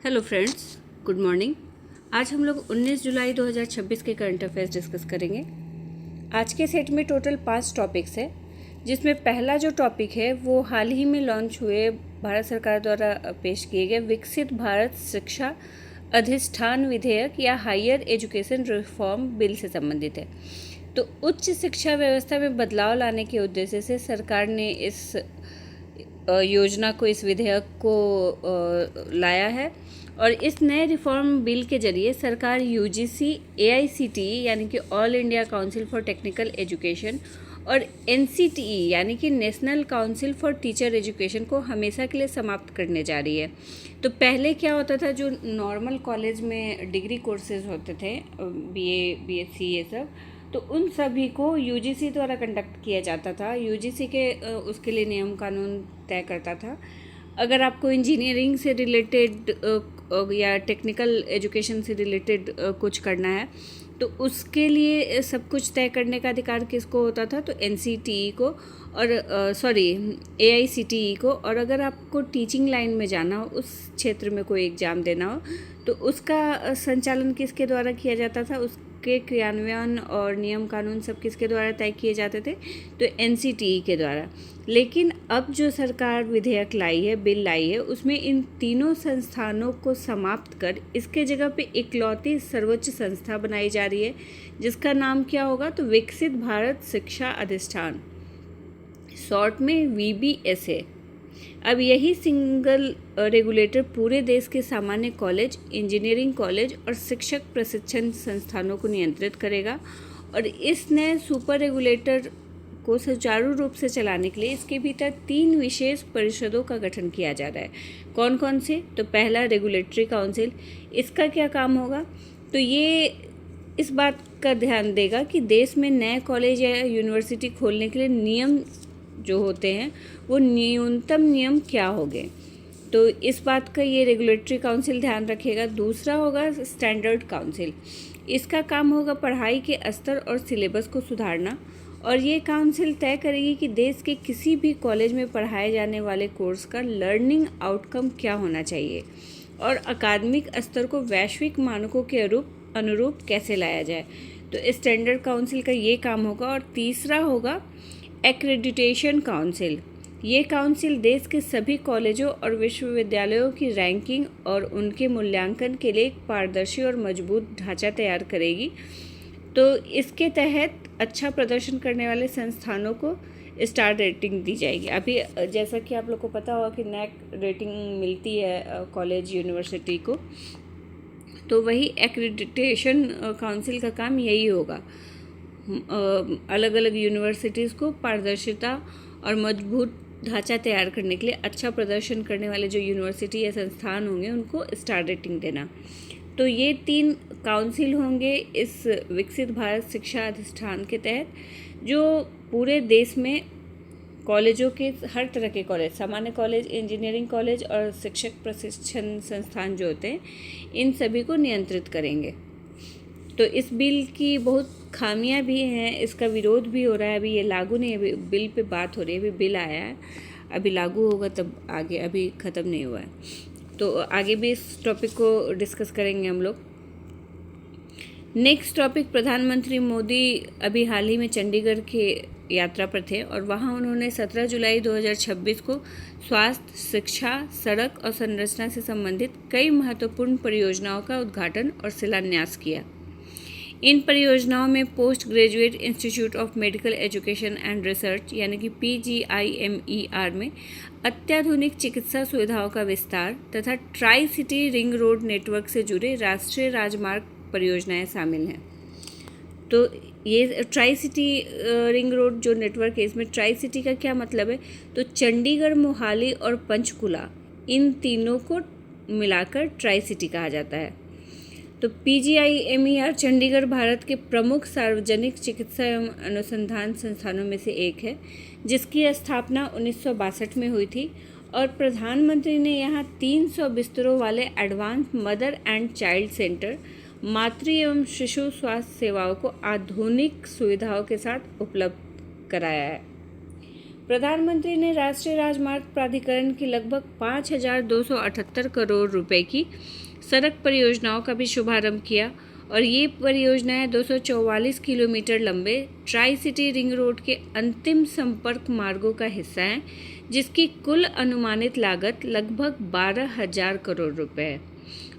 Hello friends, good morning. आज हम लोग 19 जुलाई 2026 के करंट अफेयर्स डिस्कस करेंगे। आज के सेट में टोटल 5 टॉपिक्स है, जिसमें पहला जो टॉपिक है वो हाल ही में लॉन्च हुए भारत सरकार द्वारा पेश किए गए विकसित भारत शिक्षा अधिष्ठान विधेयक या हायर एजुकेशन रिफॉर्म बिल से संबंधित है। तो उच्च शिक्षा व्यवस्था में बदलाव लाने के उद्देश्य से सरकार ने इस योजना को, इस विधेयक को लाया है। और इस नए रिफॉर्म बिल के जरिए सरकार यूजीसी, एआईसीटीई यानी कि all India council for technical education और एनसीटीई यानी कि national council for teacher education को हमेशा के लिए समाप्त करने जा रही है। तो पहले क्या होता था, जो नॉर्मल कॉलेज में डिग्री कोर्सेज होते थे, बीए, बीएससी, ये सब, तो उन सभी को यूजीसी द्वारा कंडक्ट किया जाता था। यूजीसी के उसके लिए नियम कानून तय करता था। अगर आपको इंजीनियरिंग से रिलेटेड या टेक्निकल एजुकेशन से रिलेटेड कुछ करना है तो उसके लिए सब कुछ तय करने का अधिकार किसको होता था, तो एनसीटीई को और एआईसीटीई को। और अगर आपको टीचिंग लाइन में जाना हो, उस क्षेत्र में कोई एग्ज़ाम देना हो, तो उसका संचालन किसके द्वारा किया जाता था, उसके क्रियान्वयन और नियम कानून सब किसके द्वारा तय किए जाते थे, तो एनसीटीई के द्वारा। लेकिन अब जो सरकार विधेयक लाई है, बिल लाई है, उसमें इन तीनों संस्थानों को समाप्त कर इसके जगह पे इकलौती सर्वोच्च संस्था बनाई जा रही है, जिसका नाम क्या होगा, तो विकसित भारत शिक्षा अधिष्ठान, शॉर्ट में वीबीएसए। अब यही सिंगल रेगुलेटर पूरे देश के सामान्य कॉलेज, इंजीनियरिंग कॉलेज और शिक्षक प्रशिक्षण संस्थानों को नियंत्रित करेगा। और इस नए सुपर रेगुलेटर को सुचारू रूप से चलाने के लिए इसके भीतर 3 विशेष परिषदों का गठन किया जा रहा है। कौन कौन से, तो पहला रेगुलेटरी काउंसिल। इसका क्या काम होगा, तो ये इस बात का ध्यान देगा कि देश में नए कॉलेज या यूनिवर्सिटी खोलने के लिए नियम जो होते हैं वो न्यूनतम नियम क्या होंगे, तो इस बात का ये रेगुलेटरी काउंसिल ध्यान रखेगा। दूसरा होगा स्टैंडर्ड काउंसिल। इसका काम होगा पढ़ाई के स्तर और सिलेबस को सुधारना, और ये काउंसिल तय करेगी कि देश के किसी भी कॉलेज में पढ़ाए जाने वाले कोर्स का लर्निंग आउटकम क्या होना चाहिए और अकादमिक स्तर को वैश्विक मानकों के अनुरूप कैसे लाया जाए। तो स्टैंडर्ड काउंसिल का ये काम होगा। और तीसरा होगा एक्रेडिटेशन काउंसिल। ये काउंसिल देश के सभी कॉलेजों और विश्वविद्यालयों की रैंकिंग और उनके मूल्यांकन के लिए एक पारदर्शी और मजबूत ढांचा तैयार करेगी। तो इसके तहत अच्छा प्रदर्शन करने वाले संस्थानों को स्टार रेटिंग दी जाएगी। अभी जैसा कि आप लोग को पता होगा कि नैक रेटिंग मिलती है कॉलेज, यूनिवर्सिटी को, तो वही एक्रेडिटेशन काउंसिल का काम यही होगा, अलग अलग यूनिवर्सिटीज़ को पारदर्शिता और मजबूत ढांचा तैयार करने के लिए अच्छा प्रदर्शन करने वाले जो यूनिवर्सिटी या संस्थान होंगे उनको स्टार रेटिंग देना। तो ये 3 काउंसिल होंगे इस विकसित भारत शिक्षा अधिष्ठान के तहत, जो पूरे देश में कॉलेजों के, हर तरह के कॉलेज, सामान्य कॉलेज, इंजीनियरिंग कॉलेज और शिक्षक प्रशिक्षण संस्थान जो होते हैं, इन सभी को नियंत्रित करेंगे। तो इस बिल की बहुत खामियां भी हैं, इसका विरोध भी हो रहा है। अभी ये लागू नहीं है, अभी बिल पे बात हो रही है, अभी बिल आया है, अभी लागू होगा तब आगे, अभी ख़त्म नहीं हुआ है। तो आगे भी इस टॉपिक को डिस्कस करेंगे हम लोग। नेक्स्ट टॉपिक, प्रधानमंत्री मोदी अभी हाल ही में चंडीगढ़ के यात्रा पर थे और वहाँ उन्होंने 17 जुलाई 2026 को स्वास्थ्य, शिक्षा, सड़क और संरचना से संबंधित कई महत्वपूर्ण परियोजनाओं का उद्घाटन और शिलान्यास किया। इन परियोजनाओं में post graduate institute of medical education and research यानी कि PGIMER में अत्याधुनिक चिकित्सा सुविधाओं का विस्तार तथा tri city ring road network से जुड़े राष्ट्रीय राजमार्ग परियोजनाएं शामिल हैं। तो ये ट्राई सिटी रिंग रोड जो नेटवर्क है, इसमें ट्राई सिटी का क्या मतलब है, तो चंडीगढ़, मोहाली और पंचकुला, इन तीनों को मिलाकर ट्राई सिटी कहा जाता है। तो PGIMER चंडीगढ़ भारत के प्रमुख सार्वजनिक चिकित्सा एवं अनुसंधान संस्थानों में से एक है, जिसकी स्थापना 1962 में हुई थी और प्रधानमंत्री ने यहाँ 300 बिस्तरों वाले advance mother and child centre, मातृ एवं शिशु स्वास्थ्य सेवाओं को आधुनिक सुविधाओं के साथ उपलब्ध कराया है। प्रधानमंत्री ने राष्ट्रीय राजमार्ग प्राधिकरण की लगभग 5,278 करोड़ रुपए की सड़क परियोजनाओं का भी शुभारंभ किया और ये परियोजनाएं 244 किलोमीटर लंबे ट्राई सिटी रिंग रोड के अंतिम संपर्क मार्गों का हिस्सा हैं, जिसकी कुल अनुमानित लागत लगभग 12,000 करोड़ रुपए है।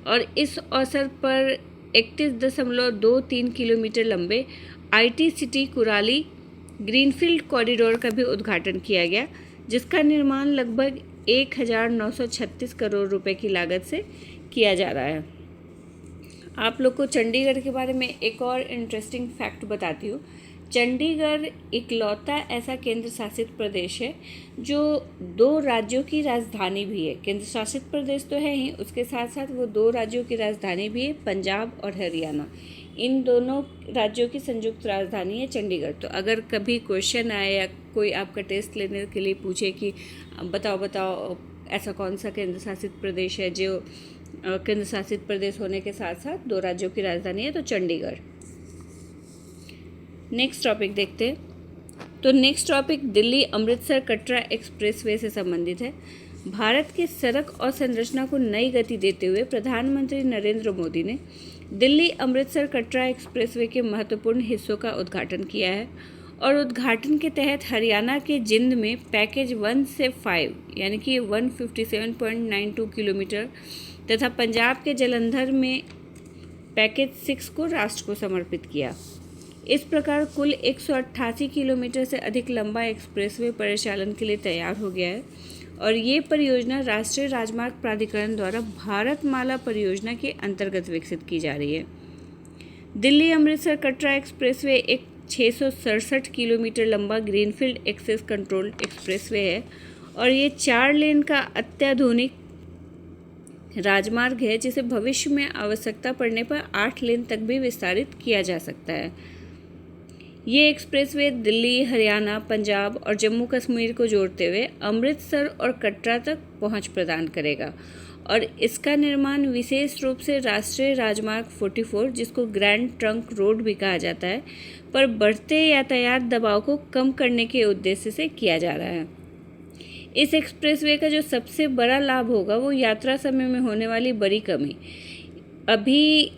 और इस अवसर पर 31.23 किलोमीटर लंबे IT city Kurali greenfield corridor का भी उद्घाटन किया गया, जिसका निर्माण लगभग 1,936 करोड़ रुपए की लागत से किया जा रहा है। आप लोग को चंडीगढ़ के बारे में एक और इंटरेस्टिंग फैक्ट बताती हूँ। चंडीगढ़ इकलौता ऐसा केंद्र शासित प्रदेश है जो 2 राज्यों की राजधानी भी है। केंद्र शासित प्रदेश तो है ही, उसके साथ साथ वो 2 राज्यों की राजधानी भी है, पंजाब और हरियाणा। इन दोनों राज्यों की संयुक्त राजधानी है चंडीगढ़। तो अगर कभी क्वेश्चन आए या कोई आपका टेस्ट लेने के लिए पूछे कि बताओ ऐसा कौन सा केंद्र शासित प्रदेश है जो केंद्र शासित प्रदेश होने के साथ साथ 2 राज्यों की राजधानी है, तो चंडीगढ़। नेक्स्ट टॉपिक देखते हैं। तो next topic Delhi Amritsar Katra expressway से संबंधित है। भारत की सड़क और संरचना को नई गति देते हुए प्रधानमंत्री नरेंद्र मोदी ने दिल्ली अमृतसर कटरा एक्सप्रेसवे के महत्वपूर्ण हिस्सों का उद्घाटन किया है और उद्घाटन के तहत हरियाणा के जिंद में पैकेज 1 से 5 यानी कि 157.92 किलोमीटर तथा पंजाब के जलंधर में पैकेज 6 को राष्ट्र को समर्पित किया। इस प्रकार कुल 188 किलोमीटर से अधिक लंबा एक्सप्रेसवे परिचालन के लिए तैयार हो गया है और ये परियोजना राष्ट्रीय राजमार्ग प्राधिकरण द्वारा भारतमाला परियोजना के अंतर्गत विकसित की जा रही है। दिल्ली अमृतसर कटरा एक्सप्रेसवे एक 667 किलोमीटर लंबा ग्रीनफील्ड एक्सेस कंट्रोल एक्सप्रेसवे है और ये 4 लेन का अत्याधुनिक राजमार्ग है, जिसे भविष्य में आवश्यकता पड़ने पर 8 लेन तक भी विस्तारित किया जा सकता है। ये एक्सप्रेसवे दिल्ली, हरियाणा, पंजाब और जम्मू कश्मीर को जोड़ते हुए अमृतसर और कटरा तक पहुंच प्रदान करेगा और इसका निर्माण विशेष रूप से राष्ट्रीय राजमार्ग 44, जिसको ग्रैंड ट्रंक रोड भी कहा जाता है, पर बढ़ते यातायात दबाव को कम करने के उद्देश्य से किया जा रहा है। इस एक्सप्रेसवे का जो सबसे बड़ा लाभ होगा वो यात्रा समय में होने वाली बड़ी कमी। अभी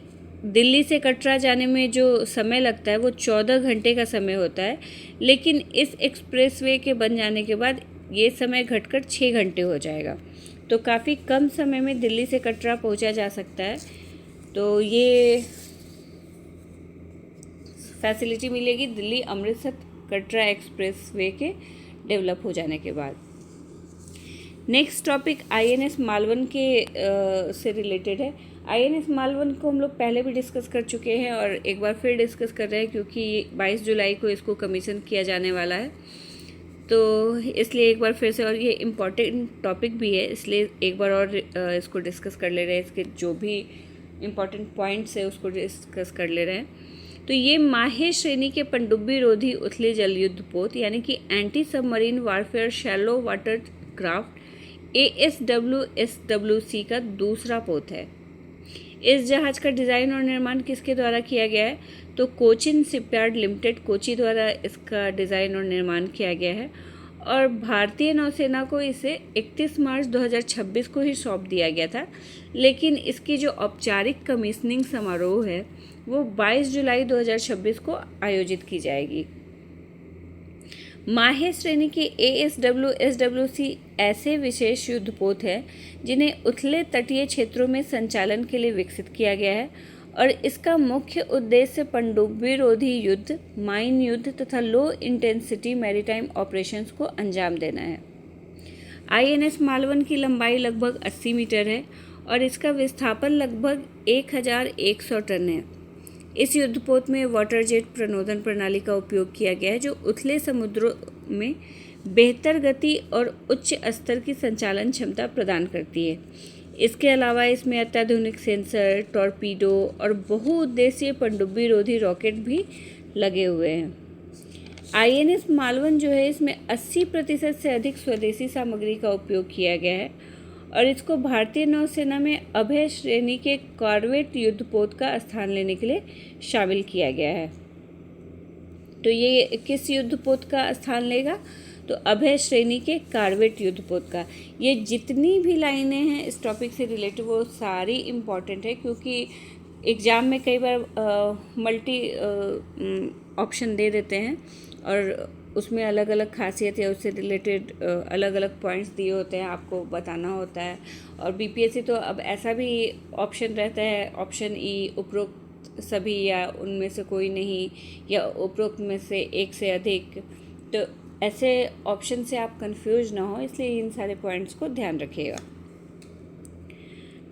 दिल्ली से कटरा जाने में जो समय लगता है वो 14 घंटे का समय होता है, लेकिन इस एक्सप्रेसवे के बन जाने के बाद ये समय घटकर 6 घंटे हो जाएगा। तो काफ़ी कम समय में दिल्ली से कटरा पहुंचा जा सकता है। तो ये फैसिलिटी मिलेगी दिल्ली अमृतसर कटरा एक्सप्रेसवे के डेवलप हो जाने के बाद। नेक्स्ट टॉपिक INS मालवन के से रिलेटेड है। INS मालवन को हम लोग पहले भी डिस्कस कर चुके हैं और एक बार फिर डिस्कस कर रहे हैं क्योंकि 22 जुलाई को इसको कमीशन किया जाने वाला है, तो इसलिए एक बार फिर से, और ये इम्पॉर्टेंट टॉपिक भी है इसलिए एक बार और इसको डिस्कस कर ले रहे हैं। इसके जो भी इम्पॉर्टेंट पॉइंट्स है उसको डिस्कस कर ले रहे हैं। तो ये माहे श्रेणी के पनडुब्बी रोधी उथले जल युद्ध पोत यानी कि anti submarine warfare shallow water craft ASWSWC का दूसरा पोत है। इस जहाज़ का डिज़ाइन और निर्माण किसके द्वारा किया गया है? तो कोचिन शिपयार्ड लिमिटेड कोची द्वारा इसका डिज़ाइन और निर्माण किया गया है और भारतीय नौसेना को इसे 31 मार्च 2026 को ही सौंप दिया गया था, लेकिन इसकी जो औपचारिक कमीशनिंग समारोह है वो 22 जुलाई 2026 को आयोजित की जाएगी। माहे श्रेणी के ASWSWC ऐसे विशेष युद्धपोत हैं जिन्हें उथले तटीय क्षेत्रों में संचालन के लिए विकसित किया गया है और इसका मुख्य उद्देश्य पनडुब्बी रोधी युद्ध, माइन युद्ध तथा लो इंटेंसिटी मैरीटाइम ऑपरेशंस को अंजाम देना है। INS मालवन की लंबाई लगभग 80 मीटर है और इसका विस्थापन लगभग 1100 टन है। इस युद्धपोत में वाटर जेट प्रणोदन प्रणाली का उपयोग किया गया है जो उथले समुद्रों में बेहतर गति और उच्च स्तर की संचालन क्षमता प्रदान करती है। इसके अलावा इसमें अत्याधुनिक सेंसर, टॉर्पीडो और बहुउद्देशीय पनडुब्बी रोधी रॉकेट भी लगे हुए हैं। INS मालवन जो है इसमें 80% से अधिक स्वदेशी सामग्री का उपयोग किया गया है और इसको भारतीय नौसेना में अभय श्रेणी के कॉर्वेट युद्धपोत का स्थान लेने के लिए शामिल किया गया है। तो ये किस युद्धपोत का स्थान लेगा? तो अभय श्रेणी के कार्वेट युद्धपोत का। ये जितनी भी लाइनें हैं इस टॉपिक से रिलेटेड वो सारी इम्पॉर्टेंट है, क्योंकि एग्ज़ाम में कई बार मल्टी ऑप्शन दे देते हैं और उसमें अलग अलग खासियत है, उससे रिलेटेड अलग अलग पॉइंट्स दिए होते हैं, आपको बताना होता है। और बीपीएससी तो अब ऐसा भी ऑप्शन रहता है, ऑप्शन ई उपरोक्त सभी या उनमें से कोई नहीं, या उपरोक्त में से एक से अधिक। तो ऐसे ऑप्शन से आप कंफ्यूज ना हो, इसलिए इन सारे पॉइंट्स को ध्यान रखिएगा।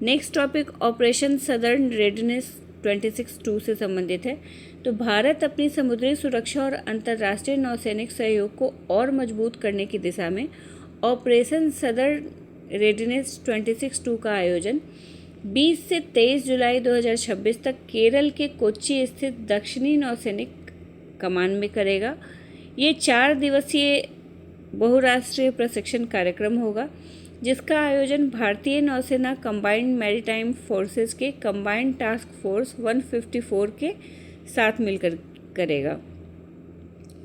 Next topic operation southern readiness 26-2 से संबंधित है। तो भारत अपनी समुद्री सुरक्षा और अंतर्राष्ट्रीय नौसैनिक सहयोग को और मजबूत करने की दिशा में ऑपरेशन सदर्न रेडीनेस 26-2 का आयोजन 20 से 23 जुलाई 2026 तक केरल के कोच्चि स्थित दक्षिणी नौसैनिक कमान में करेगा। ये 4 दिवसीय बहुराष्ट्रीय प्रशिक्षण कार्यक्रम होगा, जिसका आयोजन भारतीय नौसेना कंबाइंड मैरीटाइम फोर्सेस के कंबाइंड टास्क फोर्स 154 के साथ मिलकर करेगा।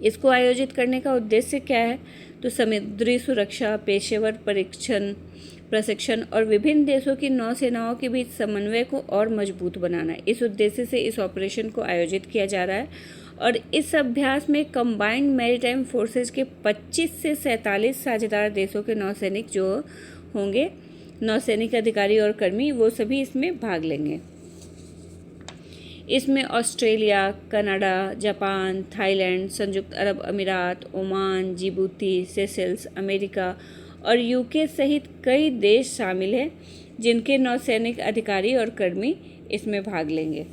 इसको आयोजित करने का उद्देश्य क्या है? तो समुद्री सुरक्षा, पेशेवर प्रशिक्षण और विभिन्न देशों की नौसेनाओं के बीच समन्वय को और मजबूत बनाना है। इस उद्देश्य से इस ऑपरेशन को आयोजित किया जा रहा है और इस अभ्यास में कंबाइंड मैरीटाइम फोर्सेस के 25 से 47 साझेदार देशों के नौसैनिक जो होंगे, नौसैनिक अधिकारी और कर्मी, वो सभी इसमें भाग लेंगे। इसमें ऑस्ट्रेलिया, कनाडा, जापान, थाईलैंड, संयुक्त अरब अमीरात, ओमान, जिबूती, सेशेल्स, अमेरिका और यूके सहित कई देश शामिल हैं, जिनके नौसैनिक अधिकारी और कर्मी इसमें भाग लेंगे।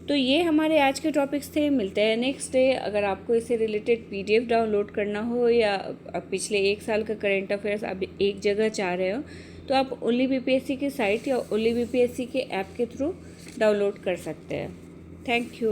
तो ये हमारे आज के टॉपिक्स थे। मिलते हैं नेक्स्ट डे। अगर आपको इससे रिलेटेड पीडीएफ डाउनलोड करना हो या पिछले 1 साल का करंट अफेयर्स आप एक जगह चाह रहे हो, तो आप ओनली बीपीएससी की साइट या ओनली बीपीएससी के ऐप के थ्रू डाउनलोड कर सकते हैं। Thank you.